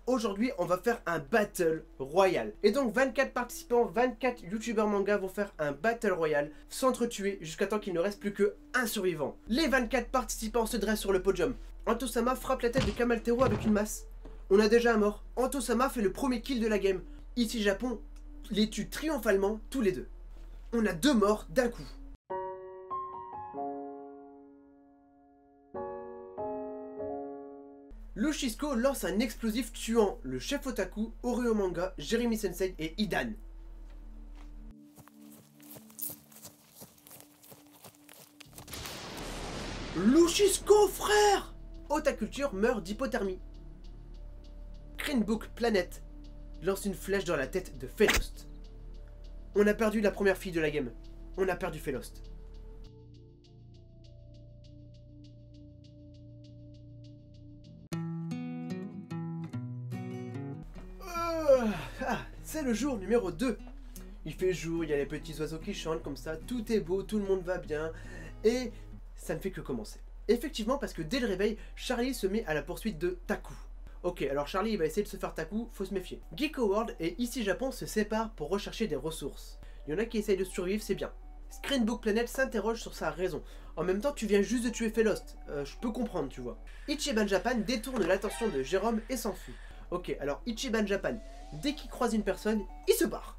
Aujourd'hui, on va faire un Battle Royale. Et donc 24 participants, 24 youtubeurs manga vont faire un Battle Royale, s'entretuer jusqu'à temps qu'il ne reste plus qu'un survivant. Les 24 participants se dressent sur le podium. Antosama frappe la tête de Kamaltero avec une masse. On a déjà un mort. Antosama fait le premier kill de la game. Ici Japon les tue triomphalement tous les deux. On a 2 morts d'un coup. Lushisko lance un explosif tuant le chef otaku, Oreo Manga, Jeremy Sensei et Idan. Lushisko, frère! Otaculture meurt d'hypothermie. Greenbook Planet lance une flèche dans la tête de Felost. On a perdu la première fille de la game. On a perdu Felost. C'est le jour numéro 2. Il fait jour, il y a les petits oiseaux qui chantent comme ça, tout est beau, tout le monde va bien, et ça ne fait que commencer. Effectivement, parce que dès le réveil, Charlie se met à la poursuite de Taku. Ok, alors Charlie il va essayer de se faire Taku, faut se méfier. Geeko World et Ici Japon se séparent pour rechercher des ressources. Il y en a qui essayent de survivre, c'est bien. Screenbook Planet s'interroge sur sa raison. En même temps, tu viens juste de tuer Felost, je peux comprendre, tu vois. Ichiban Japan détourne l'attention de Jérôme et s'enfuit. Ok, alors Ichiban Japan, dès qu'il croise une personne, il se barre.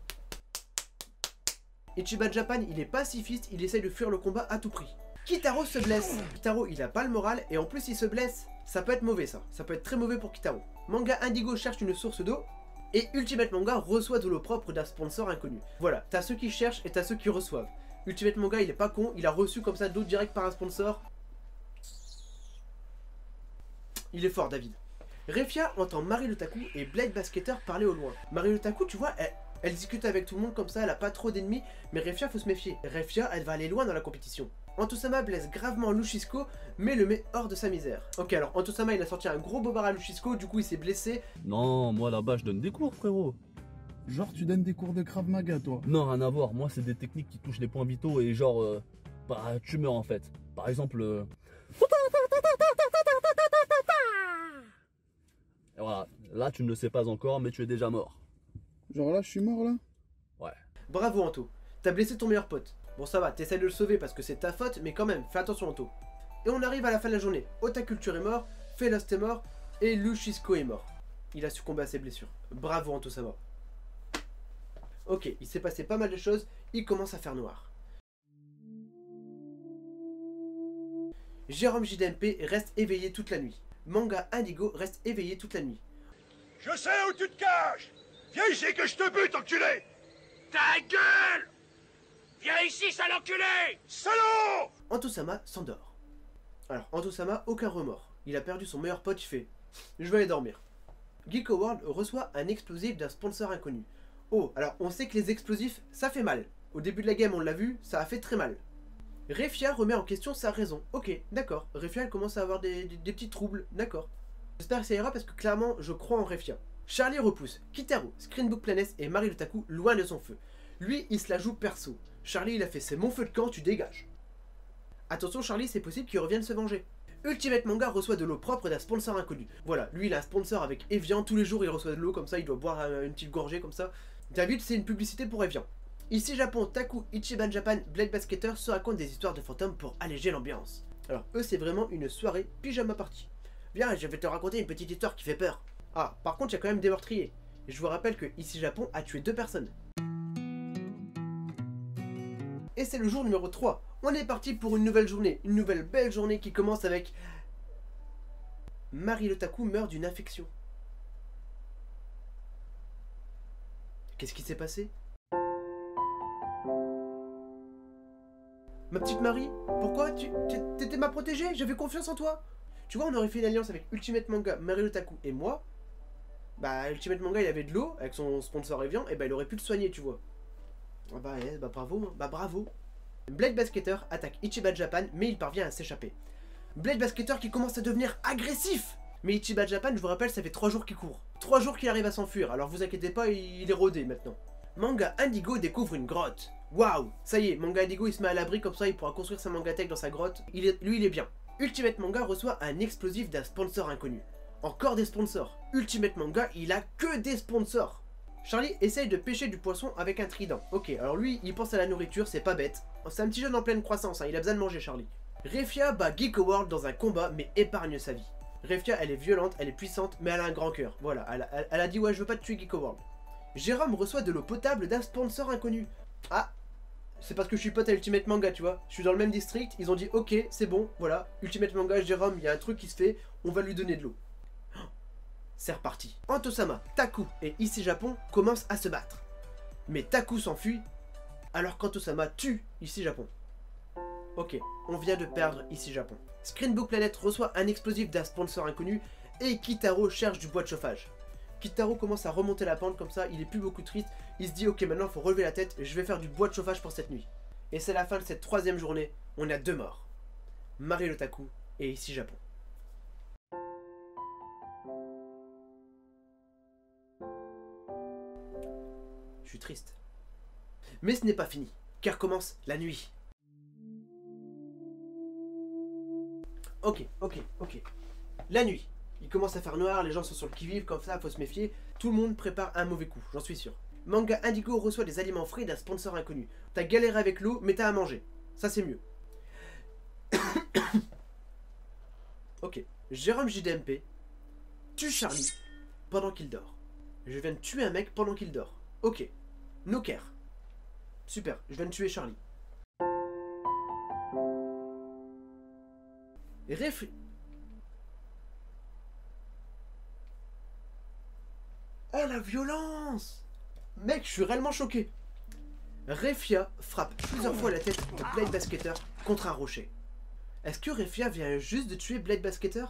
Ichiban Japan, il est pacifiste, il essaye de fuir le combat à tout prix. Kitaro se blesse. Kitaro, il a pas le moral et en plus il se blesse. Ça peut être mauvais ça, ça peut être très mauvais pour Kitaro. Manga Indigo cherche une source d'eau et Ultimate Manga reçoit de l'eau propre d'un sponsor inconnu. Voilà, t'as ceux qui cherchent et t'as ceux qui reçoivent. Ultimate Manga, il est pas con, il a reçu comme ça de l'eau direct par un sponsor. Il est fort, David. Refia entend Marie Otaku et Blade Basketer parler au loin. Marie Otaku, tu vois, elle discute avec tout le monde comme ça, elle a pas trop d'ennemis, mais Refia, faut se méfier. Refia, elle va aller loin dans la compétition. Antosama blesse gravement Lushisko, mais le met hors de sa misère. Ok, alors Antosama, il a sorti un gros bobard à Lushisko, du coup il s'est blessé. Non, moi là-bas, je donne des cours, frérot. Genre, tu donnes des cours de Krav Maga, toi? Non, rien à voir. Moi, c'est des techniques qui touchent les points vitaux et genre, bah, tu meurs en fait. Par exemple, Et voilà, là tu ne le sais pas encore, mais tu es déjà mort. Genre là, je suis mort, là? Ouais. Bravo Anto, t'as blessé ton meilleur pote. Bon ça va, t'essaies de le sauver parce que c'est ta faute, mais quand même, fais attention Anto. Et on arrive à la fin de la journée. Otaculture est mort, Felost est mort, et Lushisko est mort. Il a succombé à ses blessures. Bravo Antosama. Ok, il s'est passé pas mal de choses, il commence à faire noir. Jérôme JDMP reste éveillé toute la nuit. Manga Indigo reste éveillé toute la nuit. Je sais où tu te caches! Viens ici que je te bute, enculé! Ta gueule! Viens ici, sale enculé! Salaud! Antosama s'endort. Alors, Antosama, aucun remords. Il a perdu son meilleur pote, il fait « Je vais aller dormir ». Geeko World reçoit un explosif d'un sponsor inconnu. Oh, alors on sait que les explosifs, ça fait mal. Au début de la game, on l'a vu, ça a fait très mal. Refia remet en question sa raison. Ok, d'accord. Refia, elle commence à avoir des petits troubles. D'accord. J'espère que ça ira parce que clairement, je crois en Refia. Charlie repousse Kitaro, Screenbook Planet et Marie Otaku loin de son feu. Lui, il se la joue perso. Charlie, il a fait c'est mon feu de camp, tu dégages. Attention, Charlie, c'est possible qu'il revienne se venger. Ultimate Manga reçoit de l'eau propre d'un sponsor inconnu. Voilà, lui, il a un sponsor avec Evian. Tous les jours, il reçoit de l'eau comme ça, il doit boire une petite gorgée comme ça. David, c'est une publicité pour Evian. Ici Japon, Taku, Ichiban Japan, Blade Basketer se racontent des histoires de fantômes pour alléger l'ambiance. Alors eux c'est vraiment une soirée pyjama party. Viens, je vais te raconter une petite histoire qui fait peur. Ah, par contre il y a quand même des meurtriers. Et je vous rappelle que Ici Japon a tué 2 personnes. Et c'est le jour numéro 3. On est parti pour une nouvelle journée. Une nouvelle belle journée qui commence avec... Marie Otaku meurt d'une infection. Qu'est-ce qui s'est passé ? Ma petite Marie, pourquoi t'étais ma protégée? J'avais confiance en toi. Tu vois, on aurait fait une alliance avec Ultimate Manga, Marie Otaku et moi. Bah, Ultimate Manga, il avait de l'eau avec son sponsor Evian, et bah, il aurait pu le soigner, tu vois. Ah bah, ouais, bah bravo, bah bravo. Blade Basketer attaque Ichiban Japan, mais il parvient à s'échapper. Blade Basketer qui commence à devenir agressif. Mais Ichiban Japan, je vous rappelle, ça fait 3 jours qu'il court. 3 jours qu'il arrive à s'enfuir, alors vous inquiétez pas, il est rodé maintenant. Manga Indigo découvre une grotte. Waouh, ça y est, Manga Indigo il se met à l'abri comme ça, il pourra construire sa mangatech dans sa grotte. Lui il est bien. Ultimate Manga reçoit un explosif d'un sponsor inconnu. Encore des sponsors. Ultimate Manga, il a que des sponsors. Charlie essaye de pêcher du poisson avec un trident. Ok, alors lui, il pense à la nourriture, c'est pas bête. C'est un petit jeune en pleine croissance, hein, il a besoin de manger, Charlie. Refia bat Geeko World dans un combat, mais épargne sa vie. Refia, elle est violente, elle est puissante, mais elle a un grand cœur. Voilà, elle a dit ouais, je veux pas te tuer, Geeko World. Jérôme reçoit de l'eau potable d'un sponsor inconnu. Ah, c'est parce que je suis pote à Ultimate Manga, tu vois. Je suis dans le même district, ils ont dit ok, c'est bon, voilà. Ultimate Manga, Jérôme, il y a un truc qui se fait, on va lui donner de l'eau. C'est reparti. Antosama, Taku et Ici Japon commencent à se battre. Mais Taku s'enfuit, alors qu'Antosama tue Ici Japon. Ok, on vient de perdre Ici Japon. Screenbook Planet reçoit un explosif d'un sponsor inconnu et Kitaro cherche du bois de chauffage. Kitaro commence à remonter la pente comme ça, il est plus beaucoup triste. Il se dit ok, maintenant il faut relever la tête et je vais faire du bois de chauffage pour cette nuit. Et c'est la fin de cette 3e journée, on a 2 morts. Marie le Taku et Ici Japon. Je suis triste. Mais ce n'est pas fini, car commence la nuit. Ok. La nuit. Il commence à faire noir, les gens sont sur le qui-vive, comme ça, faut se méfier. Tout le monde prépare un mauvais coup, j'en suis sûr. Manga Indigo reçoit des aliments frais d'un sponsor inconnu. T'as galéré avec l'eau, mais t'as à manger. Ça, c'est mieux. Ok. Jérôme JDMP tue Charlie pendant qu'il dort. Je viens de tuer un mec pendant qu'il dort. Ok. No care. Super, je viens de tuer Charlie. Oh la violence! Mec, je suis réellement choqué. Refia frappe plusieurs fois la tête de Blade Basketter contre un rocher. Est-ce que Refia vient juste de tuer Blade Basketter?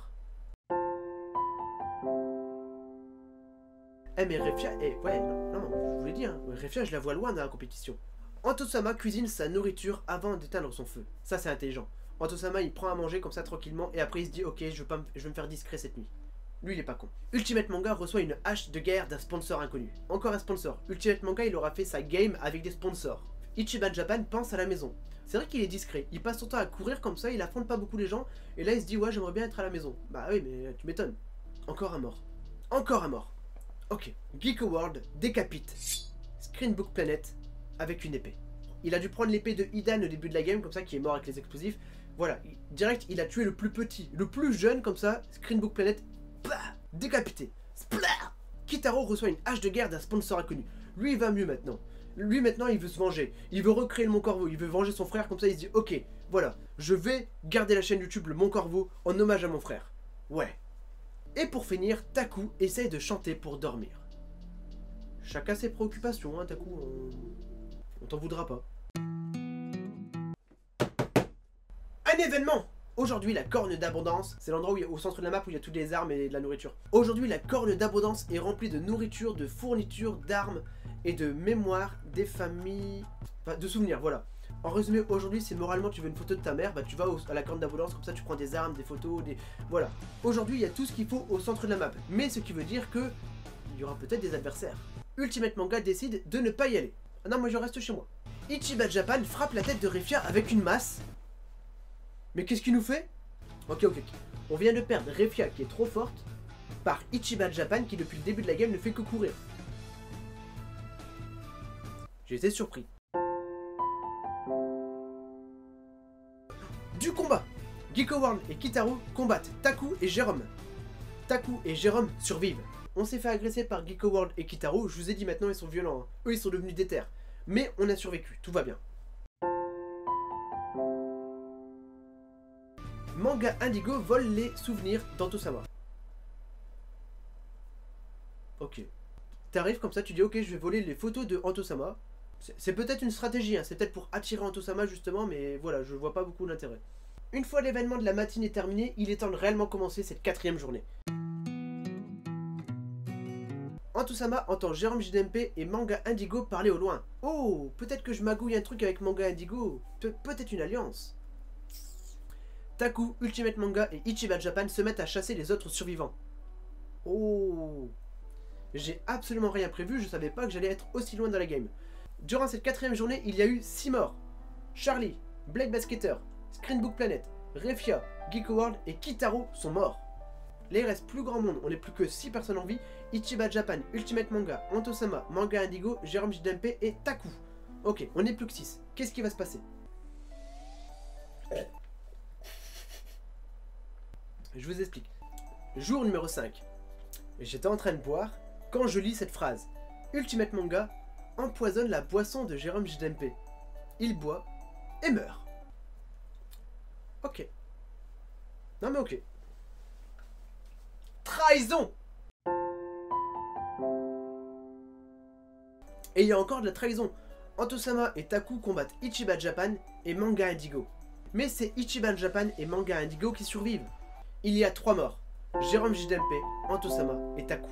Eh mais Refia, ouais, non, je vous l'ai dit, hein, Refia je la vois loin dans la compétition. Antosama cuisine sa nourriture avant d'éteindre son feu. Ça c'est intelligent. Antosama il prend à manger comme ça tranquillement et après il se dit ok je vais me faire discret cette nuit. Lui il est pas con. Ultimate Manga reçoit une hache de guerre d'un sponsor inconnu. Encore un sponsor. Ultimate Manga il aura fait sa game avec des sponsors. Ichiban Japan pense à la maison. C'est vrai qu'il est discret, il passe son temps à courir comme ça, il affronte pas beaucoup les gens et là il se dit ouais j'aimerais bien être à la maison. Bah oui mais tu m'étonnes. Encore un mort. Encore un mort. Ok. Geeko World décapite Screenbook Planet avec une épée. Il a dû prendre l'épée de Hidan au début de la game, comme ça, qui est mort avec les explosifs. Voilà, direct, il a tué le plus petit, le plus jeune, comme ça, Screenbook Planet, bah, décapité. Splat. Kitaro reçoit une hache de guerre d'un sponsor inconnu. Lui, il va mieux maintenant. Lui, maintenant, il veut se venger. Il veut recréer le Mont Corvo, il veut venger son frère, comme ça, il se dit, ok, voilà, je vais garder la chaîne YouTube Le Mont Corvo en hommage à mon frère. Ouais. Et pour finir, Taku essaye de chanter pour dormir. Chacun ses préoccupations, hein, Taku, on t'en voudra pas. Un événement! Aujourd'hui, la corne d'abondance, c'est l'endroit au centre de la map où il y a toutes les armes et de la nourriture. Aujourd'hui, la corne d'abondance est remplie de nourriture, de fournitures, d'armes et de mémoire des familles... Enfin, de souvenirs, voilà. En résumé, aujourd'hui, si moralement tu veux une photo de ta mère, bah tu vas à la corne d'abondance, comme ça tu prends des armes, des photos, des... Voilà. Aujourd'hui, il y a tout ce qu'il faut au centre de la map. Mais ce qui veut dire que... il y aura peut-être des adversaires. Ultimate Manga décide de ne pas y aller. Ah non, moi je reste chez moi. Ichiban Japan frappe la tête de Refia avec une masse. Mais qu'est-ce qu'il nous fait? Ok. On vient de perdre Refia qui est trop forte par Ichiban Japan qui depuis le début de la game ne fait que courir. J'ai été surpris. Du combat. Geeko World et Kitaro combattent Taku et Jérôme. Taku et Jérôme survivent. On s'est fait agresser par Geeko World et Kitaro, je vous ai dit maintenant ils sont violents, hein. Eux ils sont devenus déter. Mais on a survécu, tout va bien. Manga Indigo vole les souvenirs d'Antosama. Ok. T'arrives comme ça, tu dis ok je vais voler les photos de Antosama. C'est peut-être une stratégie, hein. C'est peut-être pour attirer Antosama justement, mais voilà, je vois pas beaucoup d'intérêt. Une fois l'événement de la matinée terminé, il est temps de réellement commencer cette 4e journée. Antosama entend Jérôme JDMP et Manga Indigo parler au loin. Oh, peut-être que je magouille un truc avec Manga Indigo. Peut-être une alliance. Taku, Ultimate Manga et Ichiban Japan se mettent à chasser les autres survivants. Oh. J'ai absolument rien prévu, je savais pas que j'allais être aussi loin dans la game. Durant cette 4e journée, il y a eu 6 morts. Charlie, Blade Basketter, Screenbook Planet, Refia, Geeko World et Kitaro sont morts. Là il reste plus grand monde, on n'est plus que 6 personnes en vie. Ichiban Japan, Ultimate Manga, Antosama, Manga Indigo, Jérôme JDMP et Taku. Ok, on n'est plus que 6. Qu'est-ce qui va se passer? Je vous explique. Jour numéro 5. J'étais en train de boire quand je lis cette phrase. Ultimate Manga empoisonne la boisson de Jérôme JDMP. Il boit et meurt. Ok. Non mais ok. Trahison! Et il y a encore de la trahison. Antosama et Taku combattent Ichiban Japan et Manga Indigo. Mais c'est Ichiban Japan et Manga Indigo qui survivent. Il y a 3 morts. Jérôme JDMP, Antosama et Taku.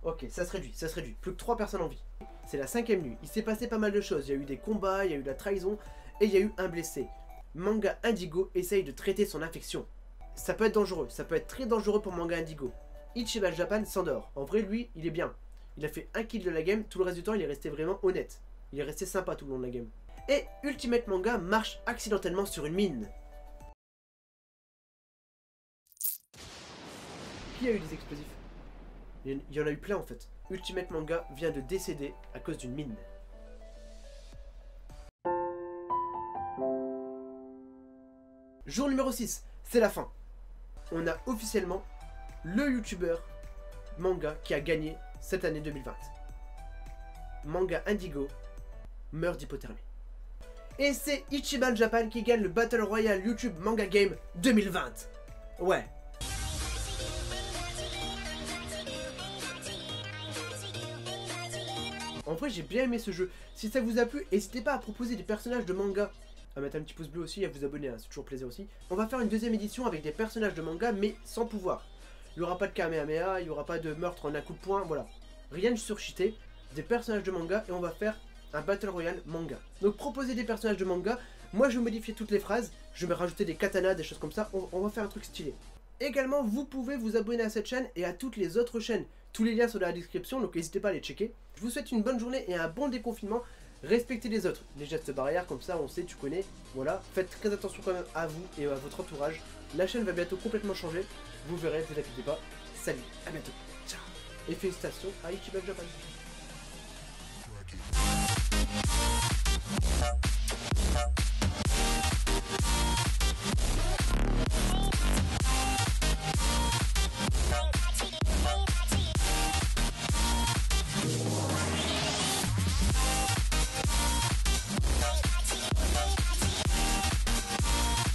Ok, ça se réduit. Plus que 3 personnes en vie. C'est la 5ème nuit. Il s'est passé pas mal de choses. Il y a eu des combats, il y a eu de la trahison et il y a eu un blessé. Manga Indigo essaye de traiter son infection. Ça peut être dangereux, ça peut être très dangereux pour Manga Indigo. Ichiban Japan s'endort. En vrai, lui, il est bien. Il a fait un kill de la game, tout le reste du temps, il est resté vraiment honnête. Il est resté sympa tout le long de la game. Et Ultimate Manga marche accidentellement sur une mine. Qui a eu des explosifs? Il y en a eu plein en fait. Ultimate Manga vient de décéder à cause d'une mine. Jour numéro 6, c'est la fin. On a officiellement le youtubeur manga qui a gagné cette année 2020. Manga Indigo meurt d'hypothermie. Et c'est Ichiban Japan qui gagne le Battle Royale YouTube Manga Game 2020. Ouais. En vrai, j'ai bien aimé ce jeu. Si ça vous a plu, n'hésitez pas à proposer des personnages de manga. À mettre un petit pouce bleu aussi et à vous abonner, hein, c'est toujours plaisir aussi. On va faire une deuxième édition avec des personnages de manga, mais sans pouvoir. Il n'y aura pas de Kamehameha, il n'y aura pas de meurtre en un coup de poing, voilà. Rien de surcheaté, des personnages de manga et on va faire un Battle Royale manga. Donc proposez des personnages de manga, moi je vais modifier toutes les phrases, je vais rajouter des katanas, des choses comme ça, on va faire un truc stylé. Également, vous pouvez vous abonner à cette chaîne et à toutes les autres chaînes. Tous les liens sont dans la description, donc n'hésitez pas à les checker. Je vous souhaite une bonne journée et un bon déconfinement. Respectez les autres, les gestes barrières, comme ça on sait, tu connais. Voilà, faites très attention quand même à vous et à votre entourage. La chaîne va bientôt complètement changer. Vous verrez, ne vous inquiétez pas. Salut, à bientôt. Ciao. Et félicitations à Ichiban Japan.